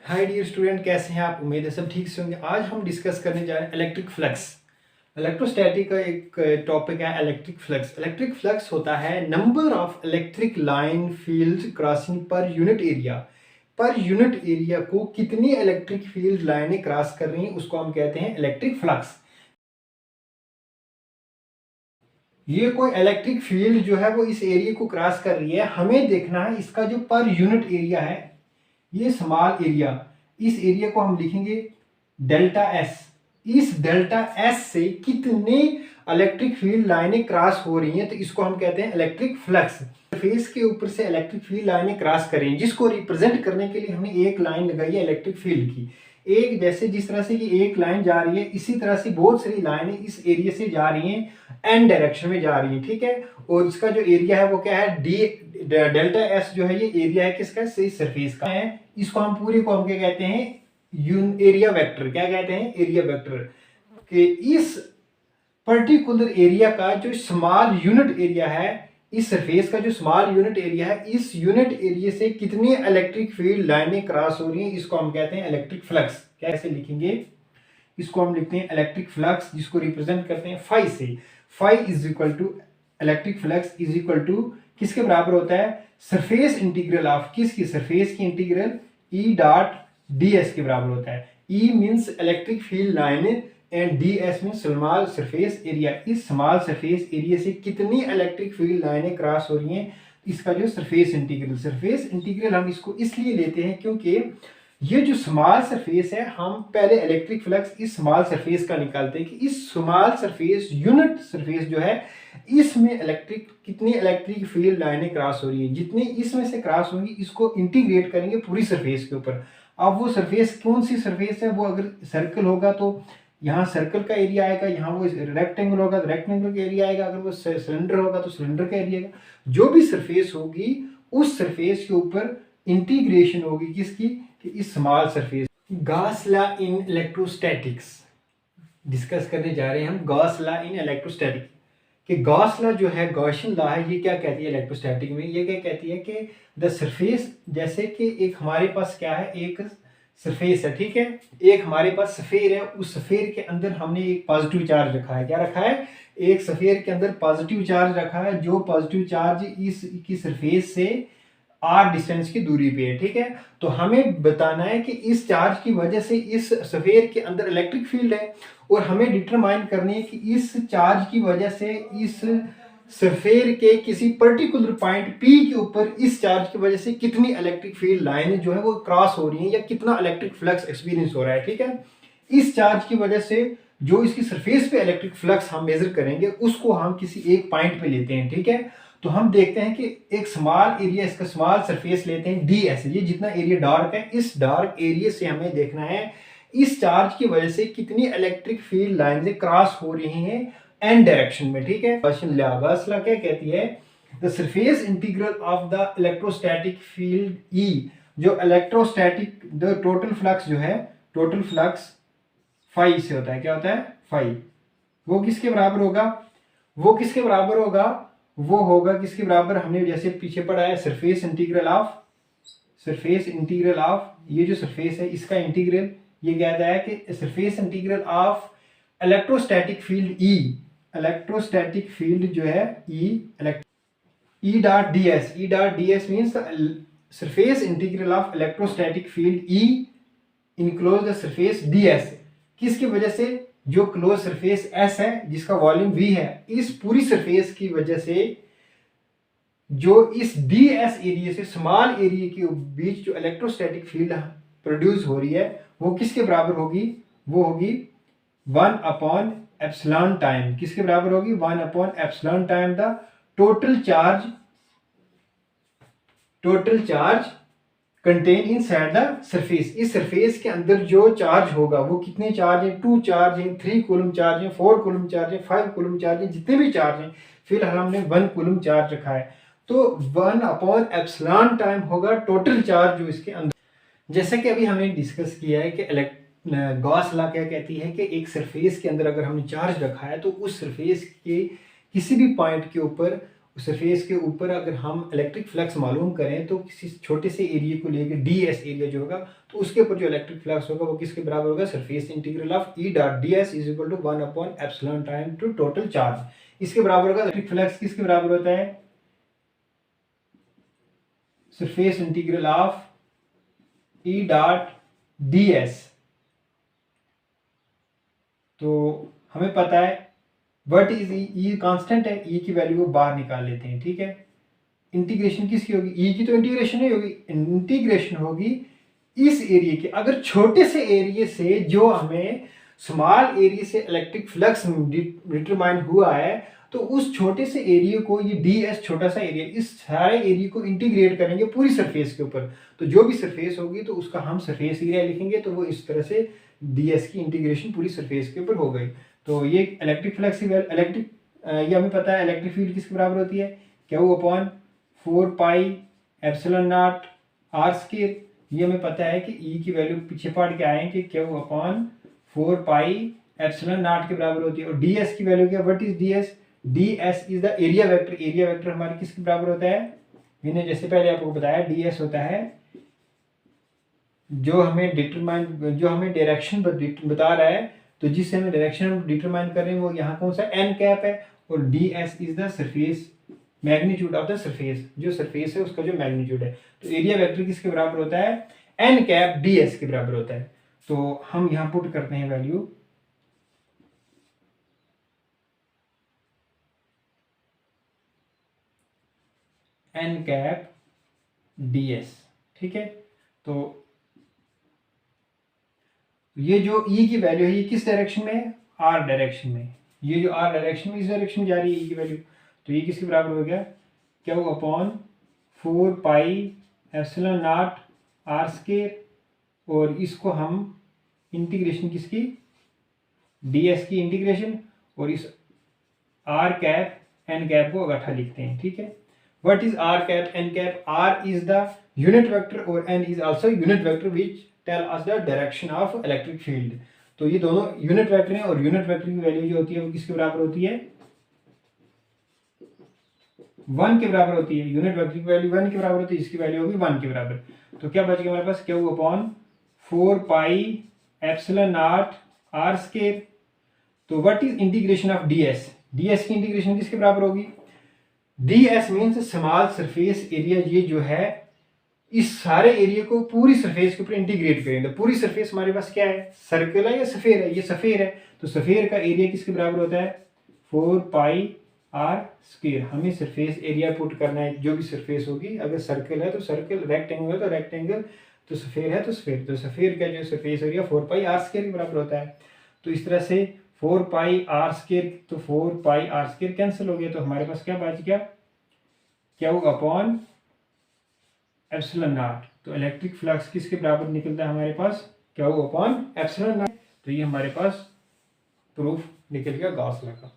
Hi dear student, कैसे हैं आप? उम्मीद है सब ठीक से होंगे। आज हम डिस्कस करने जा रहे हैं इलेक्ट्रिक फ्लक्स। इलेक्ट्रोस्टैटिक का एक टॉपिक है इलेक्ट्रिक फ्लक्स। इलेक्ट्रिक फ्लक्स होता है number of electric line fields crossing per unit area. Per unit area को कितनी इलेक्ट्रिक फील्ड लाइनें क्रॉस कर रही हैं उसको हम कहते हैं इलेक्ट्रिक फ्लक्स। ये कोई इलेक्ट्रिक फील्ड जो है वो इस एरिया को क्रॉस कर रही है। हमें देखना है इसका जो पर यूनिट एरिया है, ये स्मॉल एरिया, इस एरिया को हम लिखेंगे डेल्टा एस। इस डेल्टा एस से कितने इलेक्ट्रिक फील्ड लाइनें क्रॉस हो रही हैं तो इसको हम कहते हैं इलेक्ट्रिक फ्लक्स। सरफेस के ऊपर से इलेक्ट्रिक फील्ड लाइनें क्रॉस कर रही हैं, जिसको रिप्रेजेंट करने के लिए हमने एक लाइन लगाई है इलेक्ट्रिक फील्ड की। एक जैसे जिस तरह से कि एक लाइन जा रही है, इसी तरह से बहुत सारी लाइनें इस एरिया से जा रही हैं, एन डायरेक्शन में जा रही हैं, ठीक है। और इसका जो एरिया है वो क्या है, डी डेल्टा एस जो है ये एरिया है किसका, सरफेस का है। इसको हम पूरे को हम क्या कहते हैं, एरिया वेक्टर। क्या कहते हैं, एरिया वेक्टर। कि इस पर्टिकुलर एरिया का जो स्मॉल यूनिट एरिया है, इस सरफेस का जो स्मॉल यूनिट एरिया है, इस यूनिट एरिया से कितनी इलेक्ट्रिक फील्ड लाइनें क्रॉस हो रही हैं, इसको हम कहते हैं इलेक्ट्रिक फ्लक्स। कैसे लिखेंगे, इसको हम लिखते हैं इलेक्ट्रिक फ्लक्स, जिसको रिप्रेजेंट करते हैं फाई से। Phi is equal to, electric flux is equal to किसके बराबर होता है, सरफेस इंटीग्रल ऑफ, किसकी, सरफेस की integral E dot d S के बराबर होता है। E means electric field line and d S means small surface area. इस स्मॉल सरफेस एरिया से कितनी इलेक्ट्रिक फील्ड लाइनें क्रॉस हो रही हैं, इसका जो सरफेस इंटीग्रल हम इसको इसलिए लेते हैं क्योंकि ये जो स्मॉल सरफेस है, हम पहले इलेक्ट्रिक फ्लक्स इस स्मॉल सरफेस का निकालते हैं कि इस स्मॉल सरफेस, यूनिट सरफेस जो है, इसमें कितनी इलेक्ट्रिक फील्ड लाइनें क्रॉस हो रही है। जितनी इसमें से क्रॉस होंगी इसको इंटीग्रेट करेंगे पूरी सरफेस के ऊपर। अब वो सरफेस कौन सी सरफेस है, वो अगर सर्कल होगा तो यहाँ सर्कल का एरिया आएगा, यहाँ वो रेक्टेंगल होगा तो रेक्टेंगल का एरिया आएगा, अगर वो सिलेंडर होगा तो सिलेंडर का एरिया आएगा। जो भी सरफेस होगी उस सरफेस के ऊपर इंटीग्रेशन होगी किसकी, कि इस small surface. Gauss law in electrostatics discuss करने जा रहे हैं हम। गॉस लॉ इन इलेक्ट्रोस्टैटिक कि गॉस लॉ जो है, गॉसियन लॉ है, ये क्या कहती है इलेक्ट्रोस्टैटिक में, ये क्या कहती है कि द सरफेस, जैसे कि एक हमारे पास क्या है, एक सरफेस है, ठीक है। एक हमारे पास सफेयर है, उस सफेयर के अंदर हमने एक पॉजिटिव चार्ज रखा है। क्या रखा है, एक सफेयर के अंदर पॉजिटिव चार्ज रखा है। जो पॉजिटिव चार्ज इसकी सरफेस से आर डिस्टेंस की दूरी पे है, ठीक है। तो हमें बताना है कि इस चार्ज की वजह से इस सफेयर के अंदर इलेक्ट्रिक फील्ड है, और हमें डिटरमाइन करनी है कि इस चार्ज की वजह से इस सफेयर के किसी पर्टिकुलर पॉइंट पी के ऊपर इस चार्ज की वजह से कितनी इलेक्ट्रिक फील्ड लाइन जो है वो क्रॉस हो रही है, या कितना इलेक्ट्रिक फ्लक्स एक्सपीरियंस हो रहा है, ठीक है। इस चार्ज की वजह से जो इसकी सरफेस पे इलेक्ट्रिक फ्लक्स हम मेजर करेंगे उसको हम किसी एक पॉइंट पे लेते हैं, ठीक है। तो हम देखते हैं कि एक स्मॉल एरिया, इसका स्मॉल सरफेस लेते हैं डी एस। ये जितना एरिया डार्क है, इस डार्क एरिया से हमें देखना है इस चार्ज की वजह से कितनी इलेक्ट्रिक फील्ड लाइन क्रॉस हो रही हैं एन डायरेक्शन में, ठीक है। क्वेश्चन गॉस लॉ क्या कहती है, the surface integral of the electrostatic field E, जो इलेक्ट्रोस्टैटिक द टोटल फ्लक्स जो है, टोटल फ्लक्स फाई से होता है। क्या होता है, फाई। वो किसके बराबर होगा, वो किसके बराबर होगा, वो होगा किसके बराबर, हमने जैसे पीछे पढ़ा है, सरफेस इंटीग्रल ऑफ ये जो सरफेस है इसका इंटीग्रल, ये कहता है कि surface integral of electrostatic field E, electrostatic field जो है ई dot d S means surface integral of electrostatic field E enclose the surface D S. किसकी वजह से, जो क्लोज सरफेस एस है जिसका वॉल्यूम वी है, इस पूरी सरफेस की वजह से जो इस डी एस एरिया से स्मॉल एरिया के बीच जो इलेक्ट्रोस्टैटिक फील्ड प्रोड्यूस हो रही है वो किसके बराबर होगी, वो होगी 1 एप्सिलॉन टाइम। किसके बराबर होगी, 1 epsilon time the total charge contain inside the surface. इस सरफेस के अंदर जो चार्ज होगा वो कितने चार्ज हैं, 2 चार्ज हैं, 3 कूलम चार्ज हैं, 4 कूलम चार्ज हैं, 5 कूलम चार्ज हैं, जितने भी चार्ज हैं। फिलहाल हमने 1 कूलम चार्ज रखा है, तो 1 एप्सिलॉन टाइम होगा टोटल चार्ज जो इसके अंदर। जैसे कि अभी हमने डिस्कस किया है कि गॉस लॉ क्या कहती है कि एक सरफेस के अंदर अगर हमने चार्ज रखा है तो उस सरफेस के किसी भी पॉइंट के ऊपर सरफेस के ऊपर अगर हम इलेक्ट्रिक फ्लक्स मालूम करें तो किसी छोटे से एरिया को लेकर ds एरिया जो होगा, तो उसके ऊपर जो इलेक्ट्रिक फ्लक्स होगा वो किसके बराबर होगा, surface integral of E dot ds is equal to 1 upon epsilon time to total charge. इसके बराबर होगा। इलेक्ट्रिक फ्लक्स किसके बराबर होता है, surface integral of E dot ds। तो हमें पता है व्हाट इज ई कांस्टेंट है, ई की वैल्यू को बाहर निकाल लेते हैं, ठीक है। इंटीग्रेशन किसकी होगी, ई की तो इंटीग्रेशन नहीं होगी, इंटीग्रेशन होगी इस एरिया के। अगर छोटे से एरिया से जो हमें स्मॉल एरिया से इलेक्ट्रिक फ्लक्स डिटरमाइन हुआ है, तो उस छोटे से एरिया को, ये ds छोटा सा एरिया, इस सारे एरिया को इंटीग्रेट करेंगे पूरी सरफेस के ऊपर। तो जो भी सरफेस होगी तो उसका हम सरफेस एरिया लिखेंगे, तो वो इस तरह से ds की इंटीग्रेशन पूरी सरफेस के ऊपर हो गई। तो ये इलेक्ट्रिक फ्लक्स इलेक्ट्रिक, ये हमें पता है इलेक्ट्रिक फील्ड किसके बराबर होती है, Q upon 4 pi epsilon not r square. ये हमें पता है कि E की वैल्यू पीछे पढ़ के आए कि Q upon 4 pi epsilon not के बराबर होती है। और ds की वैल्यू क्या, what is ds, ds is the area vector. Area vector हमारे किसके बराबर होता है, मैंने जैसे पहले आपको बताया ds होता है जो हमें डायरेक्शन बता रहा है, तो जिससे हमें डायरेक्शन डिटरमाइन कर रहे हैं वो यहाँ कौन सा n कैप है, और ds is the surface magnitude of the surface, जो सरफेस है उसका जो मैग्नीट्यूड है। तो एरिया वेक्टर किसके बराबर होता है, n कैप ds के बराबर होता है। तो हम यहाँ पुट करते हैं वैल्यू, n कैप ds, ठीक है। तो ये जो E की वैल्यू है ये किस डायरेक्शन में है, r डायरेक्शन में। ये जो r डायरेक्शन में, इस डायरेक्शन में जा रही है E की वैल्यू, तो ये किसके बराबर हो गया, Q upon 4 pi epsilon not r square, और इसको हम इंटीग्रेशन किसकी, ds की इंटीग्रेशन, और इस r कैप n कैप को इकट्ठा लिखते हैं, ठीक है। What is r cap n cap, r is the unit vector और n is also unit vector which tell us the direction of electric field. तो ये दोनों यूनिट वेक्टर हैं, और यूनिट वेक्टर की वैल्यू जो होती है वो किसके बराबर होती है, 1 के बराबर होती है। यूनिट वेक्टर की वैल्यू 1 के बराबर होती है, इसकी वैल्यू होगी 1 के बराबर। तो क्या बच गया हमारे पास, Q upon 4 pi epsilon not r square. तो what is integration of ds, ds की इंटीग्रेशन किसके बराबर होगी, ds means small surface area. ये जो है इस सारे एरिया को पूरी सरफेस के ऊपर इंटीग्रेट करेंगे। पूरी सरफेस हमारे पास क्या है, सर्कल है या सफेयर है, ये सफेयर है। तो सफेयर का एरिया किसके बराबर होता है, 4 पाई r स्क्वायर। हमें सरफेस एरिया पुट करना है, जो भी सरफेस होगी, अगर सर्कल है तो सर्कल, रेक्टेंगल है तो रेक्टेंगल, तो सफेयर है तो सफेयर। तो सफेयर का जो सरफेस एरिया 4 पाई r स्क्वायर के बराबर होता है। तो इस तरह से 4 पाई r स्क्वायर, तो 4 पाई r स्क्वायर कैंसिल हो गया, तो हमारे पास क्या बच गया, Q अपॉन एप्सिलॉन नॉट। तो इलेक्ट्रिक फ्लक्स किसके बराबर निकलता है हमारे पास, Q अपॉन एप्सिलॉन नॉट। तो ये हमारे पास प्रूफ निकल गया गॉस लॉ का।